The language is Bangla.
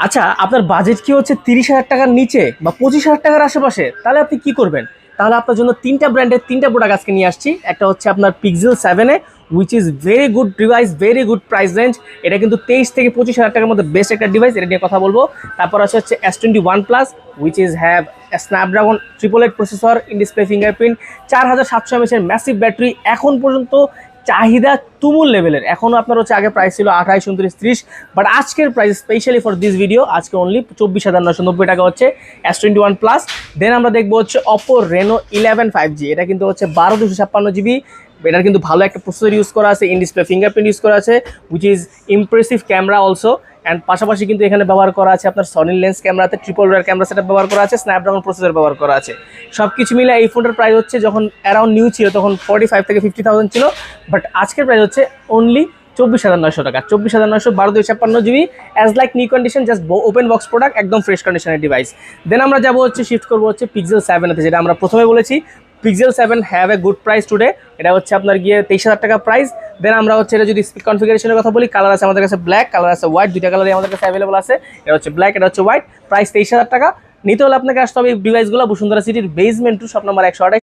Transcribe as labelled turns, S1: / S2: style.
S1: আচ্ছা, আপনার বাজেট কি হচ্ছে 30,000 টাকার নিচে বা 25,000 টাকার আশেপাশে? তাহলে আপনি কি করবেন? তাহলে আপনার জন্য 3টা ব্র্যান্ডের 3টা প্রোডাক্ট আজকে নিয়ে আসছি। একটা হচ্ছে আপনার pixel 7 A, which is very good device, very good price range. এটা কিন্তু 23 থেকে 25,000 টাকার মধ্যে বেস্ট একটা ডিভাইস, এটা নিয়ে কথা বলবো। তারপর হচ্ছে S21 plus, which is have Snapdragon 888 processor, in display fingerprint, 4700 mAh এর ম্যাসিভ ব্যাটারি। এখন পর্যন্ত চাহিদা তুমুল লেভেলের। এখনও আপনার হচ্ছে আগে প্রাইস ছিল 28, 29, 30, বাট আজকের price specially for this video আজকে অনলি 24,990 টাকা হচ্ছে S21 প্লাস। দেন আমরা দেখবো হচ্ছে অপো রেনো 11 5G। এটা কিন্তু হচ্ছে 12/256 GB। এটার কিন্তু ভালো একটা প্রসেসর ইউজ করা আছে, ইন ডিসপ্লে ফিঙ্গারপ্রিন্ট ইউজ করা আছে, which is impressive camera also. And পাশাপাশি কিন্তু এখানে ব্যবহার করা আছে আপনার সনি লেন্স ক্যামেরাতে, ট্রিপল রেয়ার ক্যামেরা সেটআপ ব্যবহার করা আছে, স্ন্যাপড্রাগন প্রসেসর ব্যবহার করা আছে। সব কিছু মিলে এই ফোনটার প্রাইস হচ্ছে, যখন অ্যারাউন্ড নিউ ছিল তখন 45 থেকে 50,000 ছিল, বাট আজকের প্রাইস হচ্ছে অনলি 24,900 টাকা। 24,900, 12/256 GB, as like new condition, just open box product, একদম ফ্রেশ কন্ডিশনের ডিভাইস। দেন আমরা যাবো হচ্ছে শিফট করবো হচ্ছে পিক্সেল 7-এতে, যেটা আমরা প্রথমে বলেছি pixel 7 have a good price today. এটা হচ্ছে আপনার গিয়ে 23,000 টাকা প্রাইস। দেন আমরা হচ্ছে এটা যদি স্পিক কনফিগারেশনের কথা বলি, কালার আছে আমাদের কাছে ব্ল্যাক, কালার আছে হোয়াইট, দুইটা কালারই আমাদের কাছে অ্যাভেলেবল আছে। এটা হচ্ছে ব্ল্যাক, এটা হচ্ছে হোয়াইট। প্রাইস 23,000 টাকা। নিতে হলে আপনাকে আসতে হবে এই ডিভাইসগুলো বসুন্ধরা সিটির বেসমেন্ট 2, শপ নাম্বার 128।